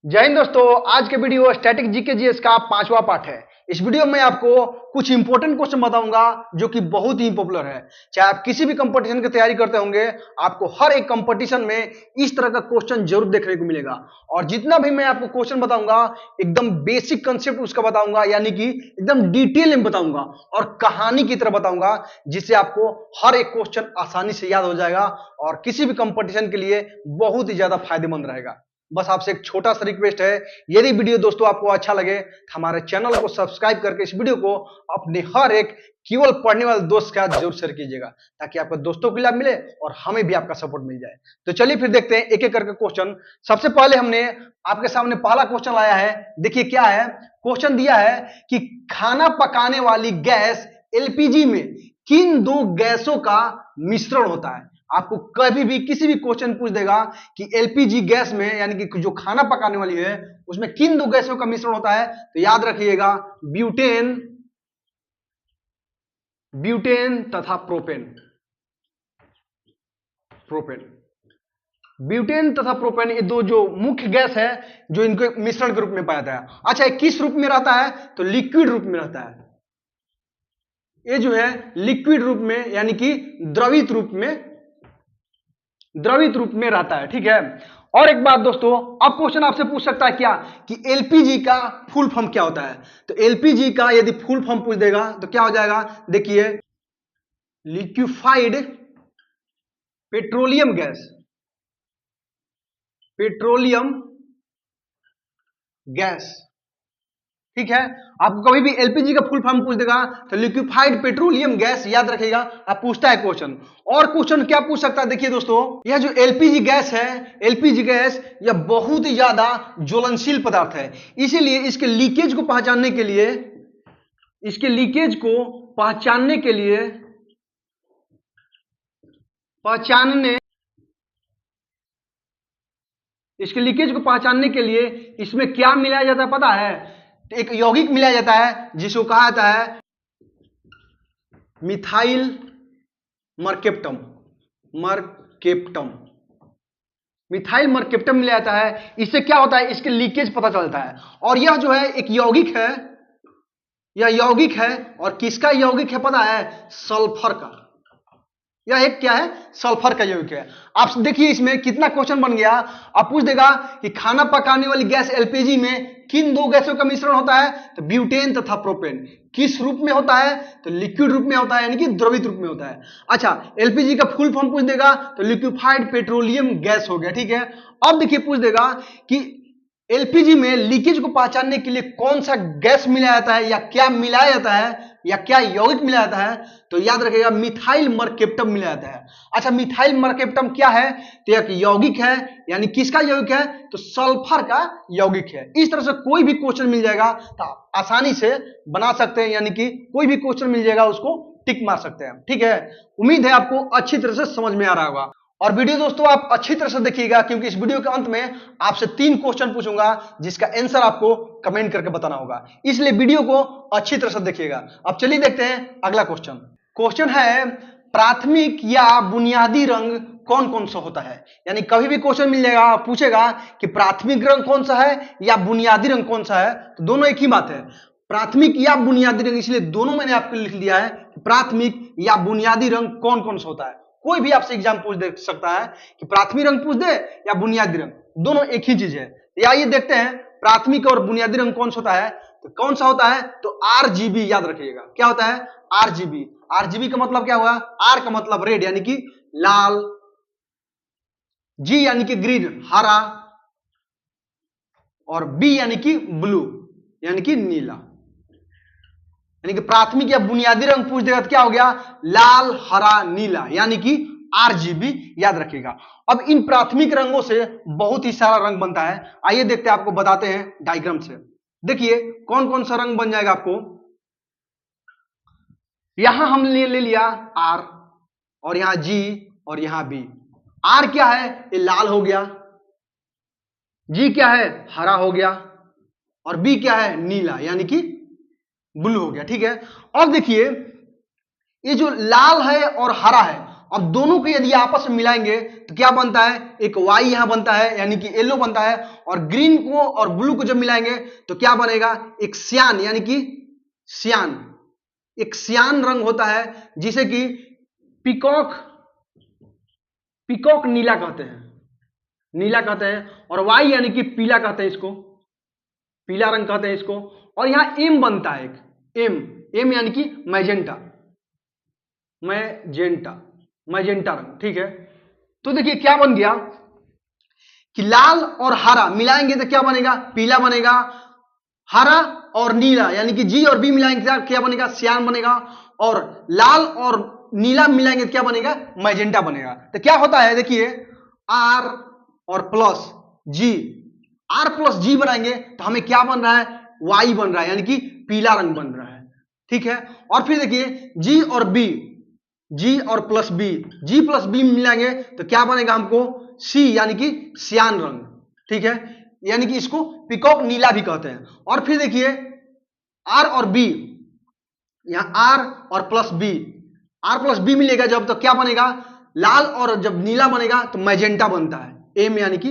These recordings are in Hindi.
जय हिंद दोस्तों। आज के वीडियो स्टैटिक जीके जीएस का 5वां पार्ट है। इस वीडियो में आपको कुछ इंपॉर्टेंट क्वेश्चन बताऊंगा जो कि बहुत ही पॉपुलर है। चाहे आप किसी भी कंपटीशन की तैयारी करते होंगे, आपको हर एक कंपटीशन में इस तरह का क्वेश्चन जरूर देखने को मिलेगा। और जितना भी मैं आपको क्वेश्चन बताऊंगा, एकदम बेसिक कंसेप्ट उसका बताऊंगा, यानी कि एकदम डिटेल में बताऊंगा और कहानी की तरह बताऊंगा, जिससे आपको हर एक क्वेश्चन आसानी से याद हो जाएगा और किसी भी कंपटीशन के लिए बहुत ही ज्यादा फायदेमंद रहेगा। बस आपसे एक छोटा सा रिक्वेस्ट है, यदि वीडियो दोस्तों आपको अच्छा लगे तो हमारे चैनल को सब्सक्राइब करके इस वीडियो को अपने हर एक केवल पढ़ने वाले दोस्त के साथ जरूर शेयर कीजिएगा, ताकि आपके दोस्तों को लाभ मिले और हमें भी आपका सपोर्ट मिल जाए। तो चलिए फिर देखते हैं एक एक करके क्वेश्चन। सबसे पहले हमने आपके सामने पहला क्वेश्चन लाया है। देखिए क्या है क्वेश्चन। दिया है कि खाना पकाने वाली गैस एलपीजी में किन दो गैसों का मिश्रण होता है। आपको कभी भी किसी भी क्वेश्चन पूछ देगा कि एलपीजी गैस में, यानी कि जो खाना पकाने वाली है, उसमें किन दो गैसों का मिश्रण होता है, तो याद रखिएगा ब्यूटेन ब्यूटेन तथा प्रोपेन। ब्यूटेन तथा प्रोपेन, ये दो जो मुख्य गैस है जो इनके मिश्रण के रूप में पाया जाता है। अच्छा, ये किस रूप में रहता है, तो लिक्विड रूप में रहता है। ये जो है लिक्विड रूप में, यानी कि द्रवित रूप में रहता है। ठीक है। और एक बात दोस्तों, अब क्वेश्चन आपसे पूछ सकता है क्या कि एलपीजी का फुल फॉर्म क्या होता है। तो एलपीजी का यदि फुल फॉर्म पूछ देगा तो क्या हो जाएगा, देखिए लिक्विफाइड पेट्रोलियम गैस। ठीक है। आपको कभी भी एलपीजी का फुल फॉर्म पूछ देगा तो लिक्विफाइड पेट्रोलियम गैस याद रखिएगा। आप पूछता है क्वेश्चन। और क्वेश्चन क्या पूछ सकता है, देखिए दोस्तों, यह जो एलपीजी गैस है, एलपीजी गैस यह बहुत ही ज्यादा ज्वलनशील पदार्थ है। इसीलिए इसके लीकेज को पहचानने के लिए इसमें क्या मिलाया जाता है पता है। एक यौगिक मिलाया जाता है जिसको कहा जाता है मिथाइल मरकेप्टम। मिथाइल मरकेप्टम मिलाया जाता है। इससे क्या होता है, इसके लीकेज पता चलता है। और यह जो है एक यौगिक है, यह यौगिक है। और किसका यौगिक है पता है, सल्फर का। यह एक क्या है, सल्फर का यौगिक है। आप देखिए इसमें कितना क्वेश्चन बन गया। आप पूछ देगा कि खाना पकाने वाली गैस एलपीजी में किन दो गैसों का मिश्रण होता है, तो ब्यूटेन तथा प्रोपेन। किस रूप में होता है, तो लिक्विड रूप में होता है, यानी कि द्रवित रूप में होता है। अच्छा, एलपीजी का फुल फॉर्म पूछ देगा तो लिक्विफाइड पेट्रोलियम गैस हो गया। ठीक है। अब देखिए पूछ देगा कि एलपीजी में लीकेज को पहचानने के लिए कौन सा गैस मिलाया जाता है, या क्या मिलाया जाता है, या क्या यौगिक मिलाया जाता है, तो याद रखिएगा मिथाइल मरकेप्टम मिलाया जाता है। अच्छा, मिथाइल मरकेप्टम क्या है, तो एक यौगिक है। यानी किसका यौगिक है, तो सल्फर का यौगिक है। इस तरह से कोई भी क्वेश्चन मिल जाएगा तो आसानी से बना सकते हैं, यानी कि कोई भी क्वेश्चन मिल जाएगा उसको टिक मार सकते हैं। ठीक है। उम्मीद है आपको अच्छी तरह से समझ में आ रहा होगा। और वीडियो दोस्तों आप अच्छी तरह से देखिएगा, क्योंकि इस वीडियो के अंत में आपसे 3 क्वेश्चन पूछूंगा जिसका आंसर आपको कमेंट करके बताना होगा। इसलिए वीडियो को अच्छी तरह से देखिएगा। अब चलिए देखते हैं अगला क्वेश्चन। क्वेश्चन है प्राथमिक या बुनियादी रंग कौन कौन सा होता है। यानी कभी भी क्वेश्चन मिल जाएगा, पूछेगा कि प्राथमिक रंग कौन सा है या बुनियादी रंग कौन सा है, तो दोनों एक ही बात है, प्राथमिक या बुनियादी रंग। इसलिए दोनों मैंने आपको लिख दिया है, प्राथमिक या बुनियादी रंग कौन कौन सा होता है। कोई भी आपसे एग्जाम पूछ दे सकता है कि प्राथमिक रंग पूछ दे या बुनियादी रंग, दोनों एक ही चीज है। आइए देखते हैं प्राथमिक और बुनियादी रंग कौन सा होता है। तो कौन सा होता है, तो आरजीबी याद रखिएगा। क्या होता है, आरजीबी। आरजीबी का मतलब क्या हुआ, आर का मतलब रेड यानी कि लाल, जी यानी कि ग्रीन हरा, और बी यानी कि ब्लू यानी कि नीला। यानी कि प्राथमिक या बुनियादी रंग पूछ देगा तो क्या हो गया, लाल हरा नीला, यानी कि आरजीबी याद रखिएगा। अब इन प्राथमिक रंगों से बहुत ही सारा रंग बनता है। आइए देखते हैं, आपको बताते हैं डायग्राम से। देखिए कौन कौन सा रंग बन जाएगा आपको। यहां हमने ले लिया आर, और यहां जी, और यहां बी। आर क्या है, ये लाल हो गया, जी क्या है, हरा हो गया, और बी क्या है, नीला यानी कि ब्लू हो गया। ठीक है। अब देखिए ये जो लाल है और हरा है, अब दोनों को यदि आपस में मिलाएंगे तो क्या बनता है, एक Y यहां बनता है यानी कि येलो बनता है, और ग्रीन को और ब्लू को जब मिलाएंगे तो क्या बनेगा, एक सियान यानी कि सियान, एक सियान रंग होता है जिसे कि पीकॉक नीला कहते हैं, नीला कहते हैं, और वाई यानी कि पीला कहते हैं, इसको पीला रंग कहते हैं इसको। और यहां एम बनता है, एक एम यानी कि मैजेंटा रंग, ठीक है। तो देखिए क्या बन गया कि लाल और हरा मिलाएंगे तो क्या बनेगा, पीला बनेगा, हरा और नीला यानी कि जी और बी मिलाएंगे क्या बनेगा, सियान बनेगा, और लाल और नीला मिलाएंगे तो क्या बनेगा, मैजेंटा बनेगा। तो क्या होता है देखिए, आर और प्लस जी, आर प्लस जी बनाएंगे तो हमें क्या बन रहा है, वाई बन रहा है यानी कि पीला रंग बन रहा है, ठीक है। और फिर देखिए जी और बी, जी और प्लस बी, जी प्लस बी मिलाएंगे तो क्या बनेगा हमको, सी यानी कि सियान रंग, ठीक है, यानी कि इसको पीकॉक नीला भी कहते हैं। और फिर देखिए आर और बी, यहां आर और plus B, R plus B मिलेगा जब तो क्या बनेगा, लाल और जब नीला बनेगा तो मैजेंटा बनता है, एम यानी कि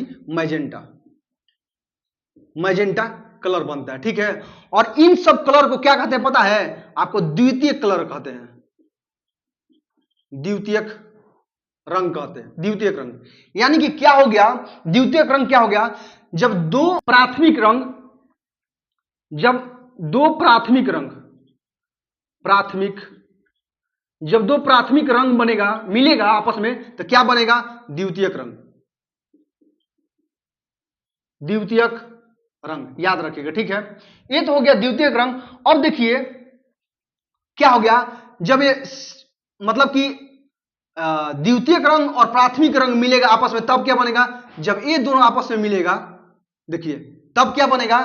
मैजेंटा कलर बनता है, ठीक है। और इन सब कलर को क्या कहते हैं पता है आपको, द्वितीयक कलर कहते हैं, द्वितीयक रंग कहते हैं, द्वितीयक रंग। यानी कि क्या हो गया, द्वितीयक रंग क्या हो गया, जब दो प्राथमिक रंग बनेगा, मिलेगा आपस में तो क्या बनेगा, द्वितीयक रंग, याद रखिएगा, ठीक है। ये तो हो गया द्वितीयक रंग। अब देखिए क्या हो गया, जब ये मतलब कि द्वितीयक रंग और प्राथमिक रंग मिलेगा आपस में तब क्या बनेगा, जब ये दोनों आपस में मिलेगा, देखिए तब क्या बनेगा,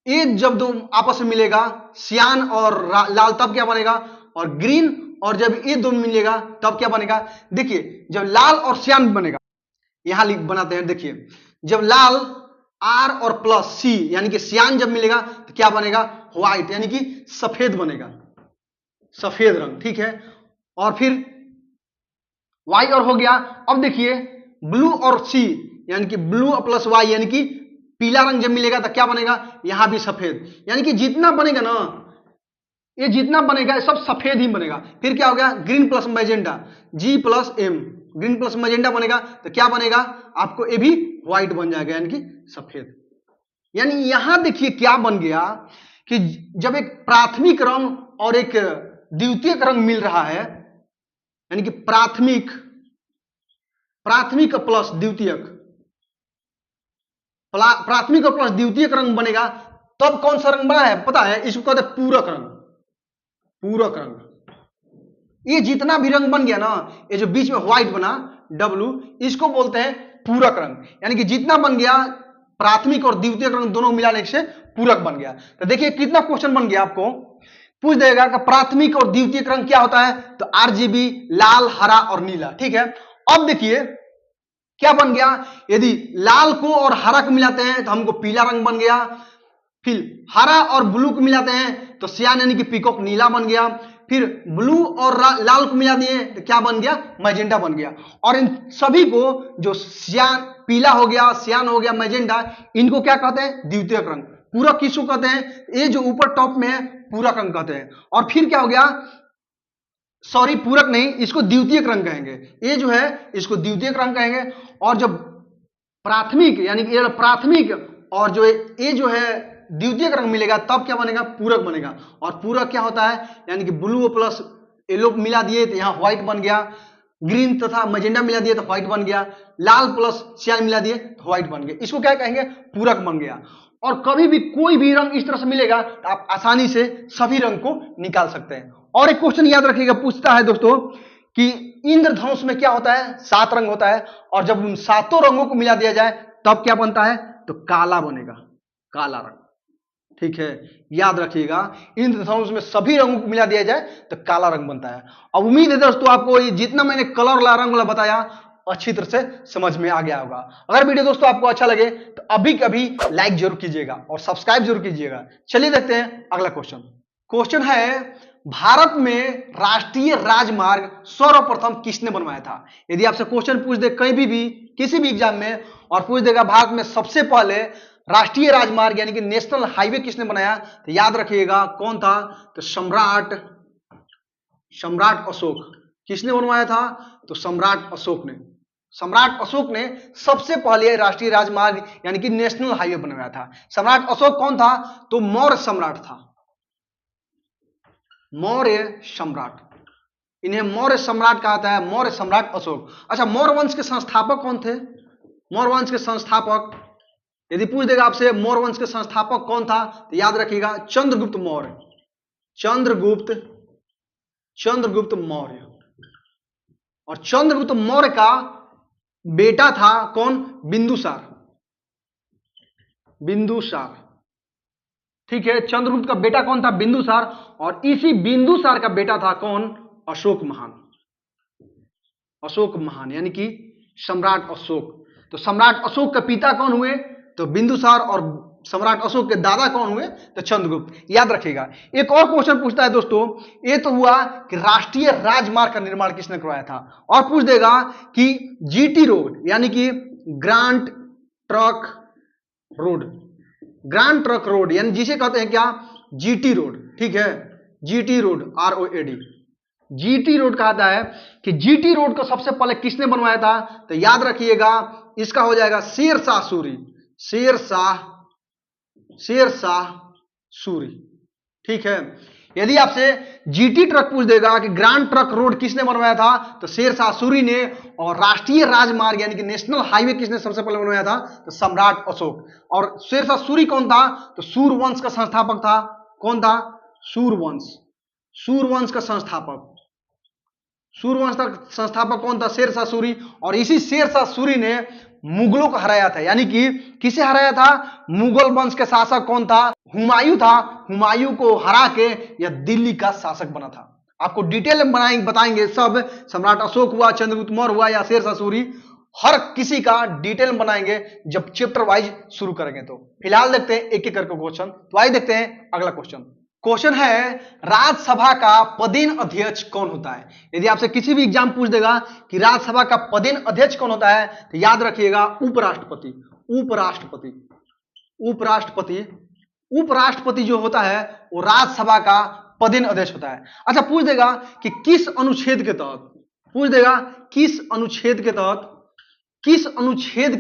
ये जब दो आपस में मिलेगा सियान और लाल तब क्या बनेगा, और ग्रीन, और जब ये दो मिलेगा तब क्या बनेगा, देखिए जब लाल और सियान बनेगा, यहां बनाते हैं, देखिए जब लाल आर और प्लस सी यानी कि सियान जब मिलेगा तो क्या बनेगा, व्हाइट यानी कि सफेद बनेगा, सफेद रंग, ठीक है। और फिर वाई और हो गया। अब देखिए ब्लू और सी यानी कि ब्लू प्लस वाई यानी कि पीला रंग जब मिलेगा तो क्या बनेगा, यहां भी सफेद, यानी कि जितना बनेगा ना, ये जितना बनेगा सब सफेद ही बनेगा। फिर क्या हो गया, green plus magenta, G plus M, green plus magenta बनेगा तो क्या बनेगा आपको, ये भी व्हाइट बन जाएगा यानी कि सफेद। यानी यहां देखिए क्या बन गया कि जब एक प्राथमिक रंग और एक द्वितीयक रंग मिल रहा है, यानी कि प्राथमिक प्लस द्वितीयक, प्राथमिक और प्लस द्वितीयक रंग बनेगा, तब कौन सा रंग बना है पता है, इसको कहते हैं पूरक रंग, पूरक रंग। ये जितना भी रंग बन गया ना, ये जो बीच में व्हाइट बना डब्लू, इसको बोलते हैं पूरक रंग। यानी कि जितना बन गया प्राथमिक और द्वितीयक रंग दोनों मिलाने से पूरक बन गया। तो देखिए कितना क्वेश्चन बन गया, आपको पूछ देगा कि प्राथमिक और द्वितीयक रंग क्या होता है, तो आरजीबी, लाल, हरा और नीला, ठीक है। अब देखिए क्या बन गया, यदि लाल को और हरा को मिलाते हैं तो हमको पीला रंग बन गया, फिर हरा और ब्लू को मिलाते हैं तो सियान यानी कि पीकॉक नीला बन गया, फिर ब्लू और लाल को मिला दिए तो क्या बन गया, मैजेंटा बन गया। और इन सभी को जो सियान, पीला हो गया, सियान हो गया, मैजेंटा, इनको क्या कहते हैं, द्वितीयक रंग। पूरक किसको कहते हैं, ये जो ऊपर टॉप में है पूरक रंग कहते हैं। और फिर क्या हो गया, सॉरी पूरक नहीं, इसको द्वितीयक रंग कहेंगे, ये जो है इसको द्वितीयक रंग कहेंगे। और जब प्राथमिक यानी कि प्राथमिक और जो ये जो है द्वितीयक रंग मिलेगा तब क्या बनेगा, पूरक बनेगा। और पूरक क्या होता है, यानी कि ब्लू प्लस येलो मिला दिए तो यहां व्हाइट बन गया, ग्रीन तथा मैजेंटा मिला दिए तो व्हाइट बन गया, लाल प्लस सियान मिला दिए तो व्हाइट बन गया, इसको क्या कहेंगे, पूरक बन गया। और कभी भी कोई भी रंग इस तरह से मिलेगा तो आप आसानी से सभी रंग को निकाल सकते हैं। और एक क्वेश्चन याद रखिएगा, पूछता है दोस्तों कि इंद्रधनुष में क्या होता है, 7 रंग होता है, और जब उन 7 रंगों को मिला दिया जाए तब क्या बनता है, तो काला बनेगा, काला रंग, ठीक है, याद रखिएगा। इंद्रधनुष में सभी रंगों को मिला दिया जाए तो काला रंग बनता है। अब उम्मीद है दोस्तों आपको ये जितना मैंने कलर वाला रंग वाला बताया अच्छी तरह से समझ में आ गया होगा। अगर वीडियो दोस्तों आपको अच्छा लगे तो अभी कभी लाइक जरूर कीजिएगा और सब्सक्राइब जरूर कीजिएगा। चलिए देखते हैं अगला क्वेश्चन। क्वेश्चन है भारत में राष्ट्रीय राजमार्ग सर्वप्रथम किसने बनवाया था? यदि आपसे क्वेश्चन पूछ दे कहीं भी किसी भी एग्जाम में और पूछ देगा भारत में सबसे पहले राष्ट्रीय राजमार्ग यानी कि नेशनल हाईवे किसने बनाया, तो याद रखिएगा कौन था, तो सम्राट अशोक। किसने बनवाया था? तो सम्राट अशोक ने। सम्राट अशोक ने सबसे पहले राष्ट्रीय राजमार्ग यानी कि नेशनल हाईवे बनवाया था। सम्राट अशोक कौन था? तो मौर्य सम्राट था, मौर्य सम्राट। इन्हें मौर्य सम्राट कहा जाता है, मौर्य सम्राट अशोक। अच्छा, मौर्य वंश के संस्थापक कौन थे? मौर्य वंश के संस्थापक यदि पूछ देगा आपसे मौर्य वंश के संस्थापक कौन था, तो याद रखिएगा चंद्रगुप्त मौर्य। चंद्रगुप्त मौर्य। और चंद्रगुप्त मौर्य का बेटा था कौन? बिंदुसार। ठीक है, चंद्रगुप्त का बेटा कौन था? बिंदुसार। और इसी बिंदुसार का बेटा था कौन? अशोक महान यानी कि सम्राट अशोक। तो सम्राट अशोक के पिता कौन हुए? तो बिंदुसार। और सम्राट अशोक के दादा कौन हुए? तो चंद्रगुप्त। याद रखिएगा। एक और क्वेश्चन पूछता है दोस्तों, ये तो हुआ कि राष्ट्रीय राजमार्ग का निर्माण किसने करवाया था, और पूछ देगा कि जीटी रोड यानी कि ग्रांड ट्रक रोड यानी जिसे कहते हैं क्या? GT road. ठीक है, GT road, ROAD, GT road कहता है कि जीटी रोड को सबसे पहले किसने बनवाया था? तो याद रखिएगा इसका हो जाएगा शेर शाह सूरी। ठीक है, यदि आपसे जीटी ट्रक पूछ देगा कि ग्रांड ट्रक रोड किसने बनवाया था, तो शेर शाह सूरी ने। और राष्ट्रीय राजमार्ग यानी कि नेशनल हाईवे किसने सबसे पहले बनवाया था? तो सम्राट अशोक। और शेर शाह सूरी कौन था? तो सूरवंश का संस्थापक था। कौन था? सूरवंश का संस्थापक। सूरवंश का संस्थापक कौन था? शेर शाह सूरी। और इसी शेर शाह सूरी ने मुगलों को हराया था, यानी कि किसे हराया था? मुगल वंश के शासक कौन था? हुमायूं था। हुमायूं को हरा के यह दिल्ली का शासक बना था। आपको डिटेल में बताएंगे सब, सम्राट अशोक हुआ, चंद्रगुप्त मौर्य हुआ या शेर शाह सूरी, हर किसी का डिटेल में बनाएंगे जब चैप्टर वाइज शुरू करेंगे। तो फिलहाल देखते हैं एक एक करके क्वेश्चन। तो आइए देखते हैं अगला क्वेश्चन है राज्यसभा का पदेन अध्यक्ष कौन होता है? यदि आपसे किसी भी एग्जाम पूछ देगा कि राज्यसभा का पदेन अध्यक्ष कौन होता है, तो याद रखिएगा उपराष्ट्रपति जो होता है वो राज्यसभा का पदेन अध्यक्ष होता है। अच्छा, पूछ देगा कि किस अनुच्छेद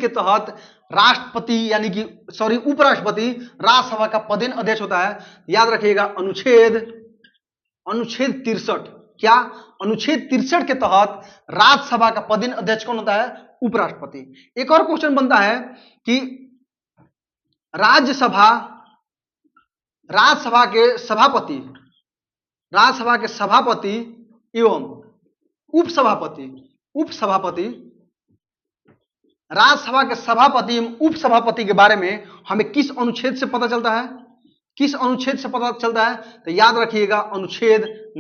के तहत राष्ट्रपति यानी कि उपराष्ट्रपति राज्यसभा का पदेन अध्यक्ष होता है? याद रखिएगा अनुच्छेद 63। क्या? अनुच्छेद 63 के तहत राज्यसभा का पदेन अध्यक्ष कौन होता है? उपराष्ट्रपति। एक और क्वेश्चन बनता है कि राज्यसभा के सभापति एवं उपसभापति राज्यसभा के सभापति एवं उपसभापति के बारे में हमें किस अनुच्छेद से पता चलता है? तो याद रखिएगा अनुच्छेद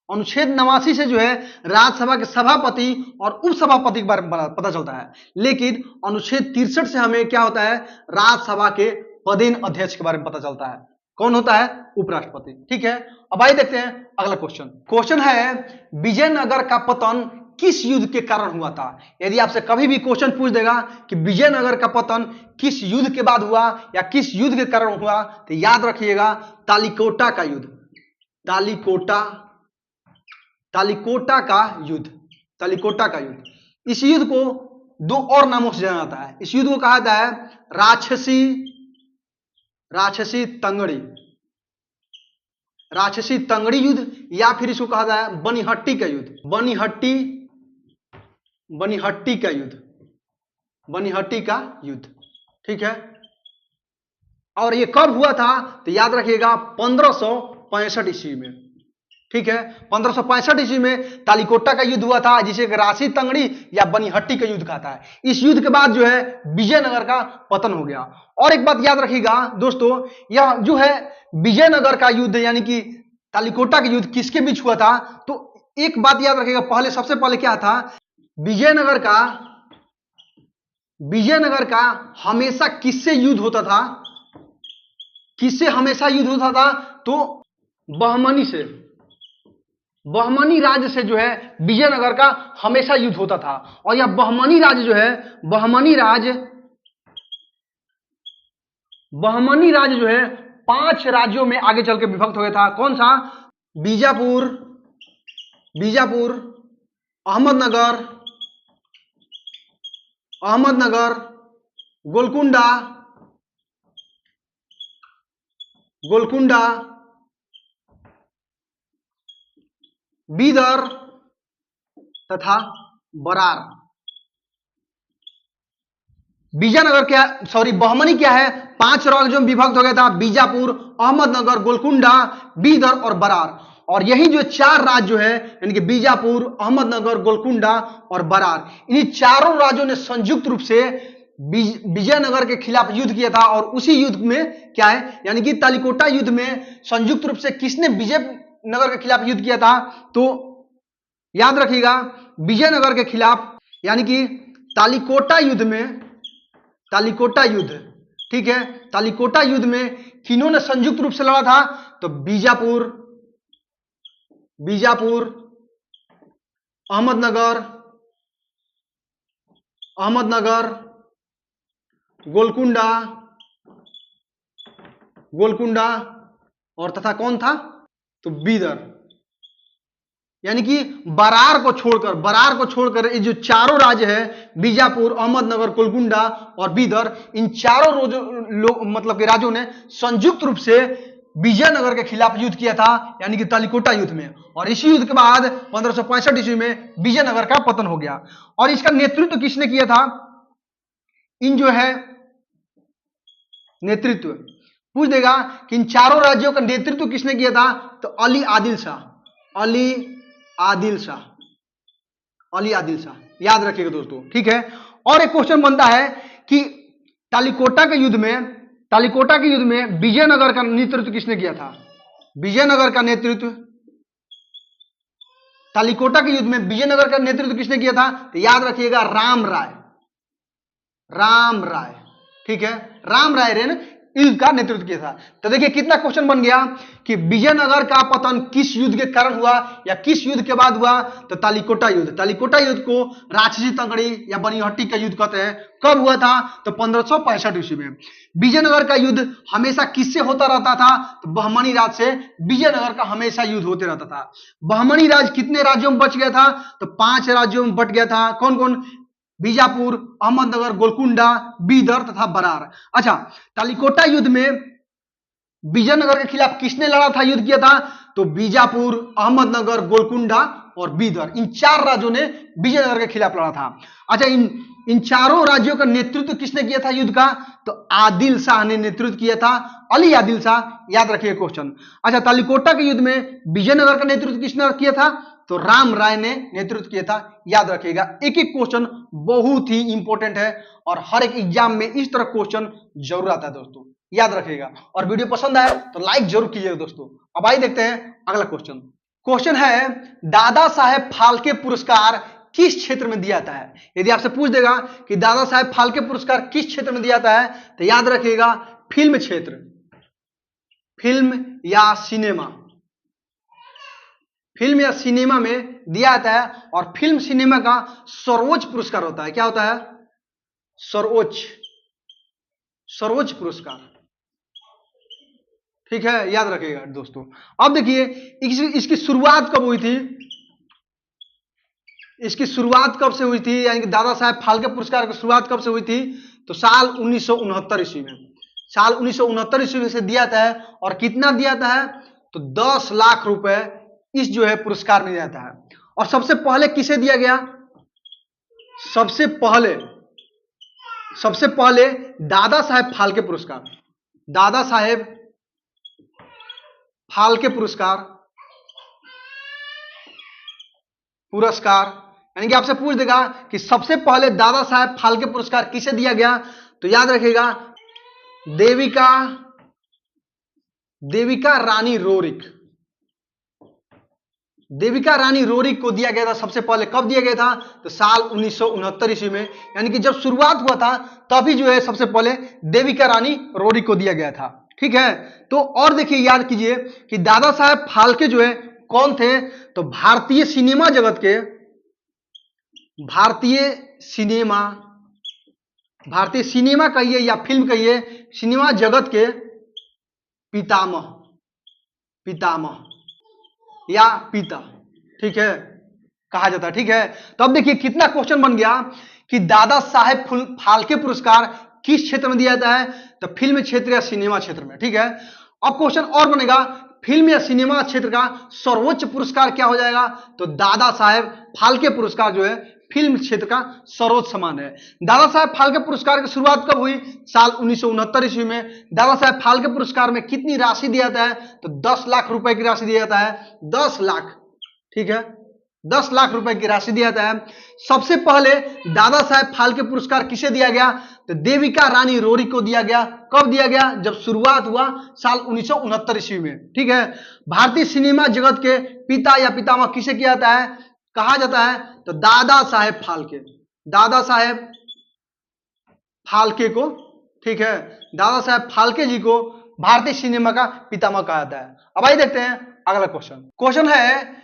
89 से जो है राज्यसभा के सभापति और उपसभापति के बारे में पता चलता है। लेकिन अनुच्छेद 63 से हमें क्या होता है? राज्यसभा के पदेन अध्यक्ष के बारे में पता चलता है। कौन होता है? उपराष्ट्रपति। ठीक है, अब आइए देखते हैं अगला क्वेश्चन है विजयनगर का पतन किस युद्ध के कारण हुआ था? यदि आपसे कभी भी क्वेश्चन पूछ देगा कि विजयनगर का पतन किस युद्ध के बाद हुआ या किस युद्ध के कारण हुआ, तो याद रखिएगा तालिकोटा का युद्ध। इस युद्ध को दो और नामों से जाना जाता है। इस युद्ध को कहा जाता है राक्षसी तंगड़ी युद्ध, या फिर इसको कहा जाता है बनिहट्टी का युद्ध। ठीक है, और ये कब हुआ था? तो याद रखिएगा 1565 ईस्वी में। ठीक है, 1565 ईस्वी में तालिकोटा का युद्ध हुआ था, जिसे राशि तंगड़ी या बनिहट्टी का युद्ध कहता है। इस युद्ध के बाद जो है विजयनगर का पतन हो गया। और एक बात याद रखिएगा दोस्तों, यह जो है विजयनगर का युद्ध यानी कि तालिकोटा का युद्ध किसके बीच हुआ था? तो एक बात याद रखिएगा, सबसे पहले क्या था? विजयनगर का हमेशा किससे युद्ध होता था? तो बहमनी से। बहमनी राज्य से जो है विजयनगर का हमेशा युद्ध होता था। और यह बहमनी राज्य जो है, बहमनी राज्य जो है 5 राज्यों में आगे चल के विभक्त हो गया था। कौन सा? बीजापुर, अहमदनगर, गोलकुंडा, बीदर तथा बरार। विजयनगर क्या, सॉरी बहमनी क्या है? 5 राज्यों में विभक्त हो गया था, बीजापुर, अहमदनगर, गोलकुंडा, बीदर और बरार। और यही जो 4 राज्य जो है, यानी कि बीजापुर, अहमदनगर, गोलकुंडा और बरार, इन्हीं चारों राज्यों ने संयुक्त रूप से विजयनगर के खिलाफ युद्ध किया था। और उसी युद्ध में क्या है, यानी कि तालिकोटा युद्ध में संयुक्त रूप से किसने विजयनगर के खिलाफ युद्ध किया था? तो याद रखिएगा, विजयनगर के खिलाफ, यानी कि तालिकोटा युद्ध में, तालिकोटा युद्ध, ठीक है, तालिकोटा युद्ध में किन्होंने संयुक्त रूप से लड़ा था? तो बीजापुर, अहमदनगर, गोलकुंडा और तथा कौन था? तो बीदर। यानी कि बरार को छोड़कर ये जो चारों राज्य है, बीजापुर, अहमदनगर, गोलकुंडा और बीदर, इन चारों मतलब कि राज्यों ने संयुक्त रूप से विजयनगर के खिलाफ युद्ध किया था, यानी कि तालिकोटा युद्ध में। और इसी युद्ध के बाद 1565 ईस्वी में विजयनगर का पतन हो गया। और इसका नेतृत्व किसने किया था? इन जो है नेतृत्व पूछ देगा कि इन चारों राज्यों का नेतृत्व किसने किया था? तो अली आदिल शाह, याद रखिएगा दोस्तों, ठीक है। और एक क्वेश्चन बनता है कि तालिकोटा के युद्ध में विजयनगर का नेतृत्व किसने किया था? तालिकोटा के युद्ध में विजयनगर का नेतृत्व किसने किया था? तो याद रखिएगा, राम राय, ठीक है, राम राय ने युद्ध का नेतृत्व किया था। तो देखिए कितना क्वेश्चन बन गया कि विजयनगर का पतन किस युद्ध के कारण हुआ या किस युद्ध के बाद हुआ? तो तालिकोटा युद्ध को राक्षसी तंगड़ी या बनिहट्टी का युद्ध कहते हैं। कब हुआ था? तो 1565 ईस्वी में। विजयनगर का युद्ध हमेशा किससे होता रहता था? तो बहमनी राज्य से विजयनगर का हमेशा युद्ध होते रहता था। बहमनी राज्य कितने राज्यों में बच गया था? तो 5 राज्यों में बट गया था। कौन कौन? बीजापुर, अहमदनगर, गोलकुंडा, बीदर तथा बरार। अच्छा, तालिकोटा युद्ध में विजयनगर के खिलाफ किसने लड़ा था, युद्ध किया था? तो बीजापुर, अहमदनगर, गोलकुंडा और बीदर, इन 4 राज्यों ने विजयनगर के खिलाफ लड़ा था। अच्छा, इन चारों राज्यों का नेतृत्व किसने किया था युद्ध का? तो आदिल शाह ने नेतृत्व किया था, अली आदिल शाह, याद रखिए क्वेश्चन। अच्छा, तालिकोटा के युद्ध में विजयनगर का नेतृत्व किसने किया था? तो राम राय ने नेतृत्व किया था, याद रखिएगा। एक एक क्वेश्चन बहुत ही इंपॉर्टेंट है और हर एक एग्जाम में इस तरह क्वेश्चन जरूर आता है दोस्तों, याद रखिएगा। और वीडियो पसंद आए तो लाइक जरूर कीजिएगा दोस्तों। अब आइए देखते हैं अगला क्वेश्चन है, दादा साहेब फाल्के पुरस्कार किस क्षेत्र में दिया जाता है? यदि आपसे पूछ देगा कि दादा साहेब फाल्के पुरस्कार किस क्षेत्र में दिया जाता है, तो याद रखिएगा, फिल्म क्षेत्र, फिल्म या सिनेमा में दिया जाता है। और फिल्म सिनेमा का सर्वोच्च पुरस्कार होता है, क्या होता है? सर्वोच्च पुरस्कार, ठीक है, याद रखिएगा दोस्तों। अब देखिए इसकी शुरुआत कब हुई थी? इसकी शुरुआत कब से हुई थी, यानी कि दादा साहेब फाल्के पुरस्कार की शुरुआत कब से हुई थी? तो साल 1969 ईस्वी में। साल 1969 ईस्वी से दिया जाता है। और कितना दिया जाता है? तो 10 लाख रुपए इस जो है पुरस्कार में दिया जाता है। और सबसे पहले किसे दिया गया? सबसे पहले दादा साहेब फाल्के पुरस्कार, दादा साहेब फाल्के पुरस्कार, यानी कि आपसे पूछ देगा कि सबसे पहले दादा साहेब फाल्के पुरस्कार किसे दिया गया? तो याद रखिएगा, देविका रानी रोरिक को दिया गया था सबसे पहले। कब दिया गया था? तो साल 1969 ईस्वी में। यानी कि जब शुरुआत हुआ था तभी जो है सबसे पहले देविका रानी रोरिक को दिया गया था, ठीक है। तो और देखिए, याद कीजिए कि दादा साहेब फाल्के जो है कौन थे? तो भारतीय सिनेमा कहिए या फिल्म कहिए, सिनेमा जगत के पितामह या पिता, ठीक है, कहा जाता है। ठीक है, तो अब देखिए कितना क्वेश्चन बन गया कि दादा साहेब फाल्के पुरस्कार किस क्षेत्र में दिया जाता है? तो फिल्म क्षेत्र या सिनेमा क्षेत्र में। ठीक है, अब क्वेश्चन और बनेगा, फिल्म या सिनेमा क्षेत्र का सर्वोच्च पुरस्कार क्या हो जाएगा? तो दादा साहेब फाल्के पुरस्कार जो है फिल्म क्षेत्र का सर्वोच्च सम्मान है। दादा साहेब फाल्के पुरस्कार की शुरुआत कब हुई? साल 1969 ईस्वी में। दादा साहेब फाल्के पुरस्कार में कितनी राशि दिया जाता है? तो 10 लाख रुपए की राशि दिया जाता है, 10 लाख। ठीक है, 10 लाख रुपए की राशि दिया जाता है। सबसे पहले दादा साहेब फाल्के पुरस्कार किसे दिया गया? तो देविका रानी रोरी को दिया गया। कब दिया गया? जब शुरुआत हुआ साल 1969 ईस्वी में। ठीक है, भारतीय सिनेमा जगत के पिता या पितामह किसे किया जाता है, कहा जाता है? तो दादा साहेब फाल्के को, ठीक है, दादा साहेब फाल्के जी को भारतीय सिनेमा का पितामह कहा जाता है। अब आइए देखते हैं अगला क्वेश्चन है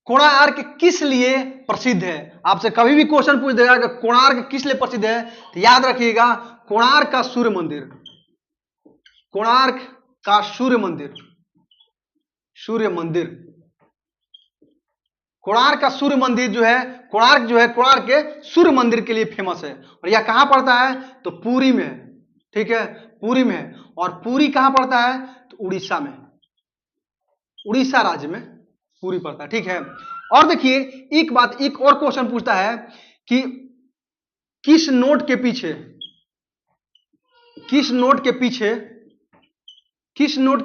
कोणार्क किस लिए प्रसिद्ध है? आपसे कभी भी क्वेश्चन पूछ देगा कि कोणार्क किस लिए प्रसिद्ध है, तो याद रखिएगा कोणार्क का सूर्य मंदिर, कोणार्क का सूर्य मंदिर, कोणार्क का सूर्य मंदिर जो है, कोणार्क के सूर्य मंदिर के लिए फेमस है। और यह कहां पड़ता है? तो पुरी में। ठीक है, पुरी में। और पुरी कहां पड़ता है? तो उड़ीसा में, उड़ीसा राज्य में पुरी पड़ता है। ठीक है, और देखिए एक और क्वेश्चन पूछता है कि किस नोट के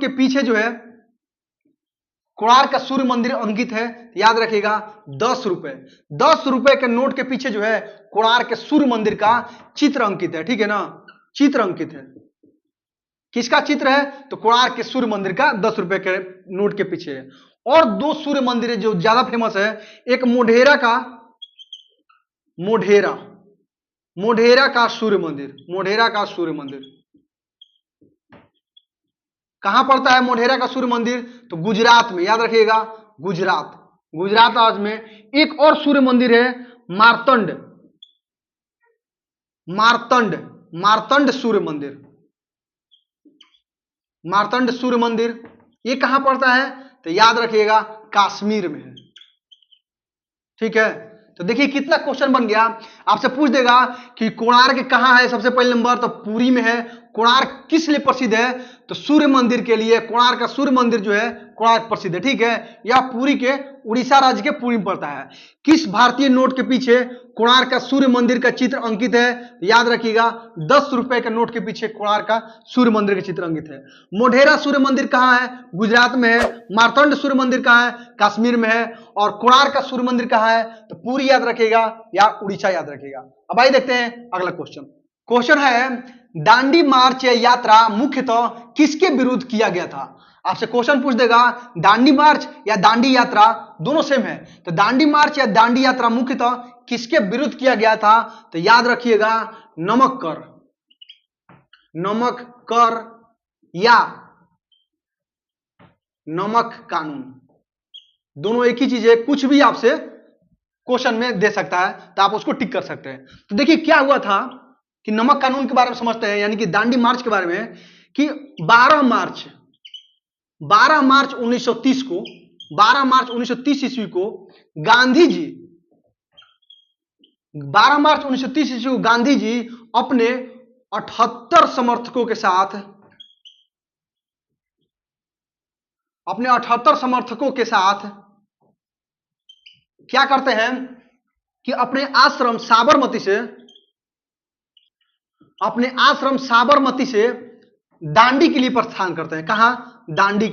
पीछे जो है कोणार्क का सूर्य मंदिर अंकित है? याद रखिएगा 10 रुपए। 10 रुपए के नोट के पीछे जो है कोणार्क के सूर्य मंदिर का चित्र अंकित है। ठीक है ना, चित्र अंकित है। किसका चित्र है? तो कोणार्क के सूर्य मंदिर का 10 रुपए के नोट के पीछे है। और 2 सूर्य मंदिर है जो ज्यादा फेमस है, एक मोढेरा का सूर्य मंदिर, कहां पड़ता है मोढेरा का सूर्य मंदिर? तो गुजरात में। याद रखिएगा गुजरात राज्य में। एक और सूर्य मंदिर है मार्तंड सूर्य मंदिर, ये कहां पड़ता है? तो याद रखिएगा कश्मीर में है। ठीक है, तो देखिए कितना क्वेश्चन बन गया। आपसे पूछ देगा कि कोणार्क कहां है, सबसे पहले नंबर तो पुरी में है। कोणार्क किस लिए प्रसिद्ध है? तो सूर्य मंदिर के लिए। कोणार्क का सूर्य मंदिर जो है कोणार्क प्रसिद्ध है। ठीक है, यह पुरी के उड़ीसा राज्य के पुरी में पड़ता है। किस भारतीय नोट के पीछे कोणार्क का सूर्य मंदिर का चित्र अंकित है? याद रखिएगा 10 रुपए के नोट के पीछे कोणार्क का सूर्य मंदिर का चित्र अंकित है। मोढेरा सूर्य मंदिर कहां है? गुजरात में है। मार्तंड सूर्य मंदिर कहां है? कश्मीर में है। और कोणार्क का सूर्य मंदिर कहां है? तो पुरी याद रखिएगा या उड़ीसा याद रखिएगा। अब आइए देखते हैं अगला क्वेश्चन है दांडी मार्च या यात्रा मुख्यतः किसके विरुद्ध किया गया था? आपसे क्वेश्चन पूछ देगा दांडी मार्च या दांडी यात्रा, दोनों सेम है। तो दांडी मार्च या दांडी यात्रा मुख्यतः किसके विरुद्ध किया गया था? तो याद रखिएगा नमक कर या नमक कानून, दोनों एक ही चीज है। कुछ भी आपसे क्वेश्चन में दे सकता है तो आप उसको टिक कर सकते हैं। तो देखिए क्या हुआ था कि नमक कानून के बारे में समझते हैं, यानी कि दांडी मार्च के बारे में, कि 12 मार्च 1930 ईस्वी को गांधी जी अपने 78 समर्थकों के साथ क्या करते हैं कि अपने आश्रम साबरमती से दांडी के लिए प्रस्थान करते हैं। कहां? दांडी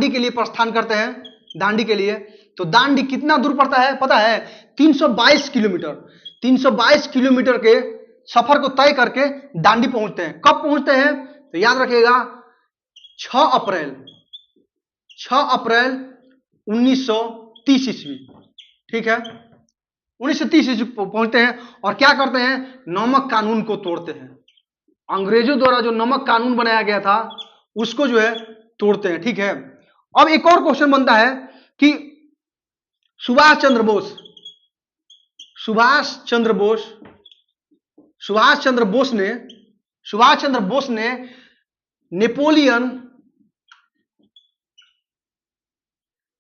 के लिए प्रस्थान करते हैं, दांडी के लिए। तो दांडी कितना दूर पड़ता है पता है? 322 किलोमीटर। 322 किलोमीटर के सफर को तय करके दांडी पहुंचते हैं। कब पहुंचते हैं? तो याद रखिएगा 6 अप्रैल 1930 ईस्वी। ठीक है, 1930 ईस्वी पहुंचते हैं और क्या करते हैं? नमक कानून को तोड़ते हैं। अंग्रेजों द्वारा जो नमक कानून बनाया गया था उसको जो है तोड़ते हैं। ठीक है, अब एक और क्वेश्चन बनता है कि सुभाष चंद्र बोस सुभाष चंद्र बोस ने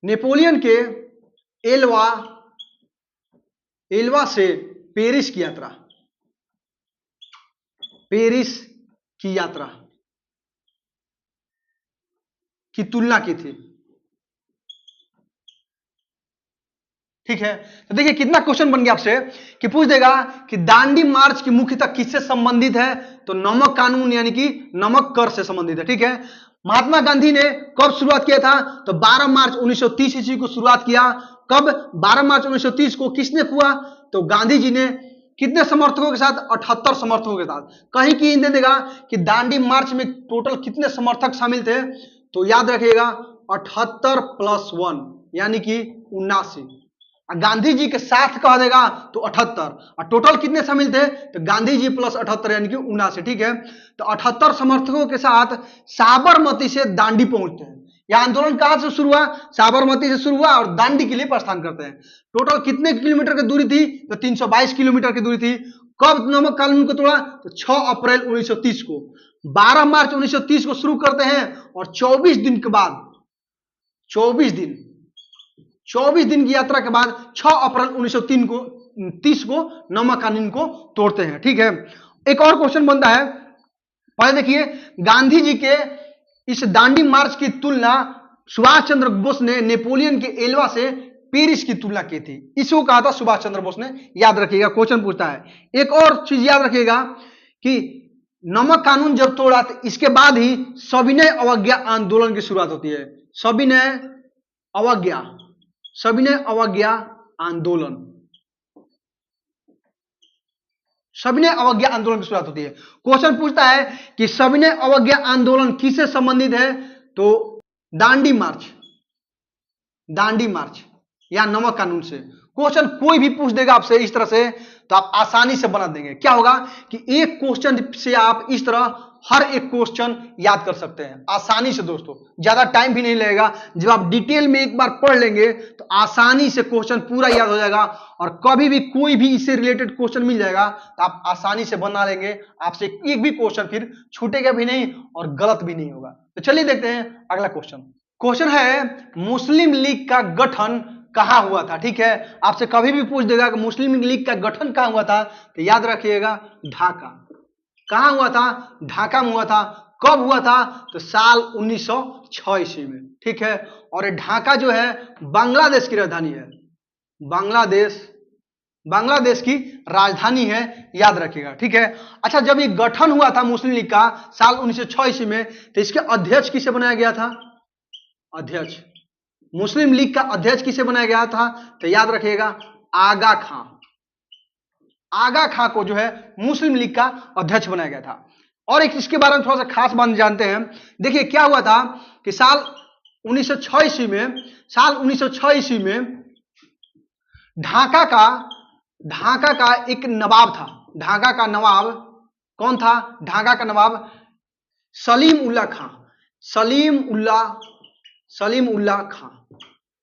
नेपोलियन के एल्वा से पेरिस की यात्रा की तुलना की थी। ठीक है, तो देखिए कितना क्वेश्चन बन गया आपसे कि पूछ देगा कि दांडी मार्च की मुख्यतः किससे संबंधित है, तो नमक कानून यानी कि नमक कर से संबंधित है। ठीक है, महात्मा गांधी ने कब शुरुआत किया था, तो 12 मार्च 1930 ईस्वी को शुरुआत किया। कब? 12 मार्च 1930 को। किसने हुआ, तो गांधी जी ने। कितने समर्थकों के साथ? 78 समर्थकों के साथ। कहीं की दे देगा कि दांडी मार्च में टोटल कितने समर्थक शामिल थे, तो याद रखिएगा 78 + 1 यानी कि 79। गांधी जी के साथ कह देगा तो 78, और टोटल कितने शामिल थे, तो गांधी जी + 78 यानी कि 79। ठीक है, तो 78 समर्थकों के साथ साबरमती से दांडी पहुंचते हैं। यह आंदोलन कहां से शुरू हुआ, साबरमती से शुरू हुआ और दांडी के लिए प्रस्थान करते हैं। टोटल कितने किलोमीटर की दूरी थी, तो 322 किलोमीटर की दूरी थी। कब नमक कानून को तोड़ा, तो 6 अप्रैल 1930 को। 12 मार्च 1930 को शुरू करते हैं और 24 दिन के बाद 24 दिन की यात्रा के बाद 6 अप्रैल 1930 को नमक कानून को तोड़ते हैं। ठीक है, एक और क्वेश्चन बनता है। पहले देखिए, गांधी जी के इस दांडी मार्च की तुलना सुभाष चंद्र बोस ने नेपोलियन के एल्वा से पेरिस की तुलना की थी। इसको कहा था सुभाष चंद्र बोस ने। याद रखिएगा, क्वेश्चन पूछता है। एक और चीज याद रखिएगा कि नमक कानून जब तोड़ा तो इसके बाद ही सविनय अवज्ञा आंदोलन की शुरुआत होती है। सविनय अवज्ञा आंदोलन की शुरुआत होती है। क्वेश्चन पूछता है कि सविनय अवज्ञा आंदोलन किससे संबंधित है, तो दांडी मार्च या नमक कानून से। क्वेश्चन कोई भी पूछ देगा आपसे इस तरह से, तो आप आसानी से बना देंगे। क्या होगा कि एक क्वेश्चन से आप इस तरह हर एक क्वेश्चन याद कर सकते हैं आसानी से। दोस्तों, ज्यादा टाइम भी नहीं लगेगा। जब आप डिटेल में एक बार पढ़ लेंगे तो आसानी से क्वेश्चन पूरा याद हो जाएगा, और कभी भी कोई भी इससे रिलेटेड क्वेश्चन मिल जाएगा तो आप आसानी से बना लेंगे। आपसे एक भी क्वेश्चन फिर छूटेगा भी नहीं और गलत भी नहीं होगा। तो चलिए देखते हैं अगला क्वेश्चन है, मुस्लिम लीग का गठन कहां हुआ था। ठीक है, आपसे कभी भी पूछ देगा कि मुस्लिम लीग का गठन कहां हुआ था, तो याद रखिएगा ढाका। कहां हुआ था, ढाका में हुआ था। कब हुआ था, तो साल 1906 ईस्वी में। ठीक है, और ढाका जो है बांग्लादेश की राजधानी है। बांग्लादेश की राजधानी है, याद रखिएगा। ठीक है, अच्छा, जब ये गठन हुआ था मुस्लिम लीग का साल 1906 ईस्वी में, तो इसके अध्यक्ष किसे बनाया गया था, मुस्लिम लीग का अध्यक्ष किसे बनाया गया था, तो याद रखिएगा आगा खां को जो है मुस्लिम लीग का अध्यक्ष बनाया गया था। और एक इसके बारे में थोड़ा सा खास बात जानते हैं। देखिए क्या हुआ था कि साल 1906 ईस्वी में ढाका का एक नवाब था। ढाका का नवाब कौन था, ढाका का नवाब सलीम उल्लाह खां।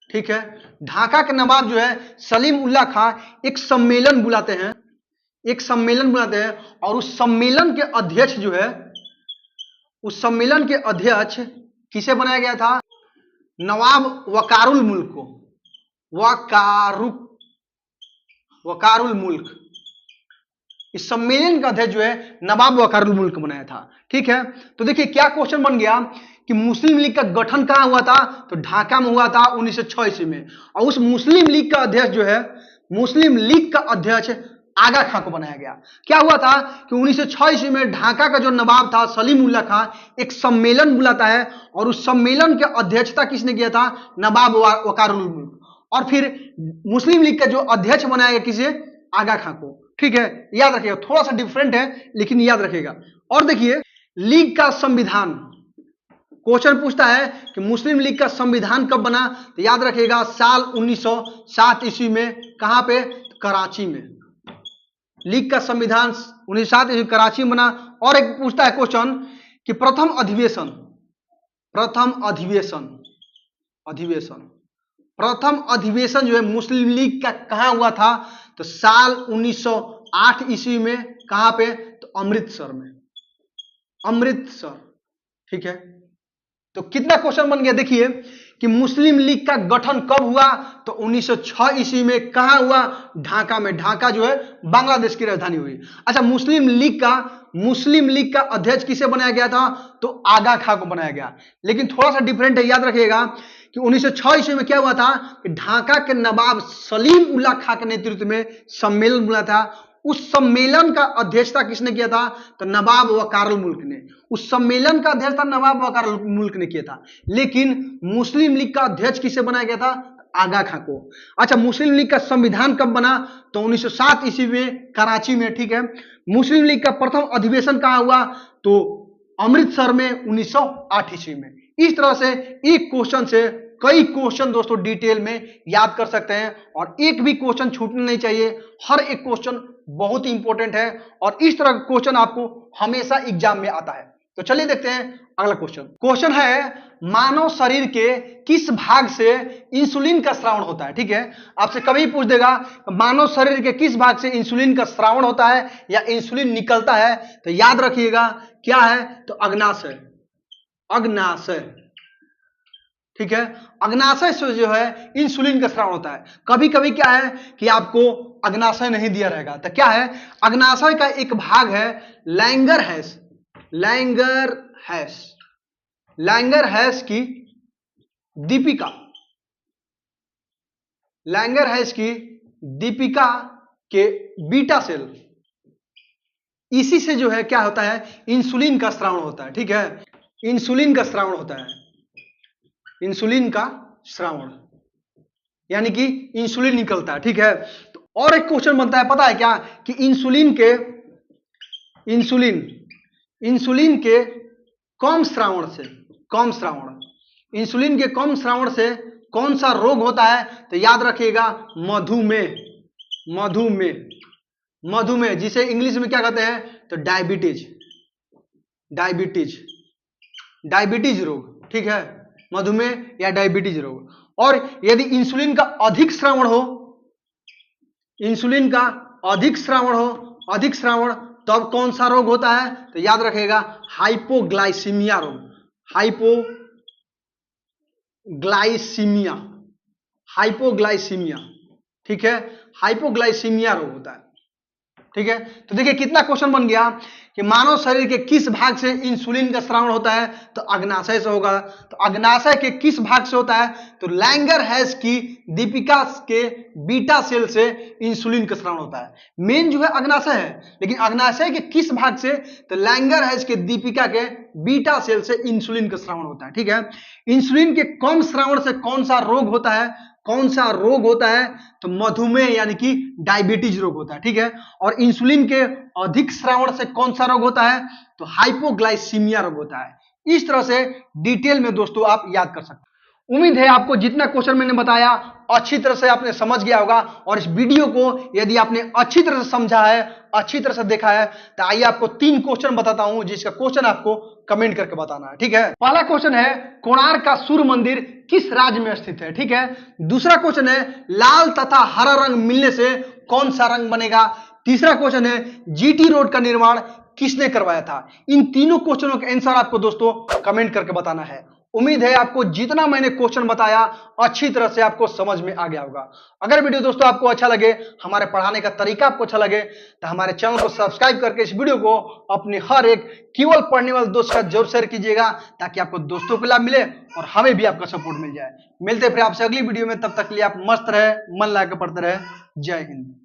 ठीक है, ढाका के नवाब जो है सलीम उल्लाह खां एक सम्मेलन बुलाते हैं और उस सम्मेलन के अध्यक्ष जो है, उस सम्मेलन के अध्यक्ष किसे बनाया गया था, नवाब वकारुल मुल्क। इस सम्मेलन का अध्यक्ष जो है नवाब वकारुल मुल्क बनाया था। ठीक है, तो देखिए क्या क्वेश्चन बन गया कि मुस्लिम लीग का गठन कहां हुआ था, तो ढाका में हुआ था 1906 ईस्वी में। और उस मुस्लिम लीग का अध्यक्ष जो है, मुस्लिम लीग का अध्यक्ष आगा खां को बनाया गया। क्या हुआ था कि 1906 ईस्वी में ढाका का जो नवाब था सलीम उल्लाह खां एक सम्मेलन बुलाता है, और उस सम्मेलन की अध्यक्षता किसने किया था, नवाब वकारुल मुल्क। और फिर मुस्लिम लीग का जो अध्यक्ष बनाया गया किसे, आगा खां को। ठीक है, याद रखिएगा, थोड़ा सा डिफरेंट है लेकिन याद रखिएगा। और देखिए लीग का संविधान, क्वेश्चन पूछता है कि मुस्लिम लीग का संविधान कब बना, तो याद रखिएगा साल 1907 ईस्वी में। कहां पे, कराची में। लीग का संविधान 1907 ईस्वी कराची में बना। और एक पूछता है क्वेश्चन कि प्रथम प्रथम अधिवेशन जो है मुस्लिम लीग का कहां हुआ था? तो साल 1908 ईस्वी में। कहां पे? तो अमृतसर में, अमृतसर। ठीक है, तो कितना क्वेश्चन बन गया देखिए कि मुस्लिम लीग का गठन कब हुआ? तो 1906 ईस्वी में। कहां हुआ? ढाका में। ढाका जो है बांग्लादेश की राजधानी हुई। अच्छा, मुस्लिम लीग का अध्यक्ष किसे बनाया गया था? तो आगा खां को बनाया गया। लेकिन थोड़ा सा डिफरेंट है, याद रखिएगा कि 1906 ईस्वी में क्या हुआ था कि ढाका के नवाब सलीम उल्लाह खां के नेतृत्व में सम्मेलन हुआ था। उस सम्मेलन का अध्यक्षता किसने किया था? तो नवाब वकारल मुल्क ने। उस सम्मेलन का अध्यक्षता नवाब वकारल मुल्क ने किया था। लेकिन मुस्लिम लीग का अध्यक्ष किसे बनाया गया था? आगा खां को। अच्छा, मुस्लिम लीग का संविधान कब बना? तो 1907 ईस्वी में, कराची में। ठीक है, मुस्लिम लीग का प्रथम अधिवेशन कहां हुआ? तो अमृतसर में 1908 ईस्वी में। इस तरह से एक क्वेश्चन से कई क्वेश्चन दोस्तों डिटेल में याद कर सकते हैं और एक भी क्वेश्चन छूटना नहीं चाहिए। हर एक क्वेश्चन बहुत ही इंपॉर्टेंट है और इस तरह का क्वेश्चन आपको हमेशा एग्जाम में आता है। तो चलिए देखते हैं अगला क्वेश्चन। क्वेश्चन है, मानव शरीर के किस भाग से इंसुलिन का स्रावण होता है? ठीक है, आपसे कभी पूछ देगा मानव शरीर के किस भाग से इंसुलिन का स्रावण होता है या इंसुलिन निकलता है, तो याद रखिएगा क्या है? तो अग्नाशय, अग्नाशय। ठीक है, अग्नाशय से जो है इंसुलिन का स्रावण होता है। कभी कभी क्या है कि आपको अग्नाशय नहीं दिया रहेगा, तो क्या है? अग्नाशय का एक भाग है लैंगरहैंस, लैंगरहैंस, लैंगरहैंस की दीपिका, लैंगरहैंस की दीपिका के बीटा सेल, इसी से जो है क्या होता है? इंसुलिन का स्रावण होता है। ठीक है, इंसुलिन का स्रावण होता है, इंसुलिन का स्रावण, यानी कि इंसुलिन निकलता है। ठीक है, तो और एक क्वेश्चन बनता है, पता है क्या? कि इंसुलिन के कम स्रावण से, कम स्रावण, इंसुलिन के कम स्रावण से कौन सा रोग होता है? तो याद रखिएगा मधुमेह, मधुमेह, मधुमेह, जिसे इंग्लिश में क्या कहते हैं? तो डायबिटीज, डायबिटीज, डायबिटीज रोग। ठीक है, मधुमेह या डायबिटीज रोग। और यदि इंसुलिन का अधिक स्रावण हो, इंसुलिन का अधिक स्रावण हो, अधिक स्रावण, तब कौन सा रोग होता है? तो याद रखिएगा हाइपोग्लाइसीमिया रोग, हाइपोग्लाइसीमिया, हाइपोग्लाइसीमिया। ठीक है, हाइपोग्लाइसीमिया रोग होता है। ठीक है, तो देखिए कितना क्वेश्चन बन गया कि मानव शरीर के किस भाग से इंसुलिन का स्रावण होता है? तो अग्नाशय से होगा। तो अग्नाशय के किस भाग से होता है? तो लैंगरहैंस की दीपिका के बीटा सेल से इंसुलिन का स्रावण होता है। मेन जो है अग्नाशय है, लेकिन अग्नाशय के किस भाग से? तो लैंगरहैंस के दीपिका के बीटा सेल से इंसुलिन का स्रावण होता है। ठीक है, इंसुलिन के कम स्रावण से कौन सा रोग होता है? कौन सा रोग होता है? तो मधुमेह यानी कि डायबिटीज रोग होता है। ठीक है, और इंसुलिन के अधिक स्रावण से कौन सा रोग होता है? तो हाइपोग्लाइसीमिया रोग होता है। इस तरह से डिटेल में दोस्तों आप याद कर सकते हैं। उम्मीद है आपको जितना क्वेश्चन मैंने बताया अच्छी तरह से आपने समझ गया होगा और इस वीडियो को यदि आपने अच्छी तरह से समझा है, अच्छी तरह से देखा है, तो आइए आपको 3 क्वेश्चन बताता हूं जिसका क्वेश्चन आपको कमेंट करके बताना है। ठीक है, पहला क्वेश्चन है कोणार्क का सूर्य मंदिर किस राज्य में स्थित है? ठीक है, दूसरा क्वेश्चन है लाल तथा हरा रंग मिलने से कौन सा रंग बनेगा? तीसरा क्वेश्चन है जीटी रोड का निर्माण किसने करवाया था? इन तीनों क्वेश्चनों का आंसर आपको दोस्तों कमेंट करके बताना है। उम्मीद है आपको जितना मैंने क्वेश्चन बताया अच्छी तरह से आपको समझ में आ गया होगा। अगर वीडियो दोस्तों आपको अच्छा लगे, हमारे पढ़ाने का तरीका आपको अच्छा लगे, तो हमारे चैनल को सब्सक्राइब करके इस वीडियो को अपने हर एक केवल पढ़ने वाले दोस्त का जरूर शेयर कीजिएगा ताकि आपको दोस्तों को लाभ मिले और हमें भी आपका सपोर्ट मिल जाए। मिलते फिर आपसे अगली वीडियो में, तब तक के लिए आप मस्त रहे, मन लगा के पढ़ते रहे। जय हिंद।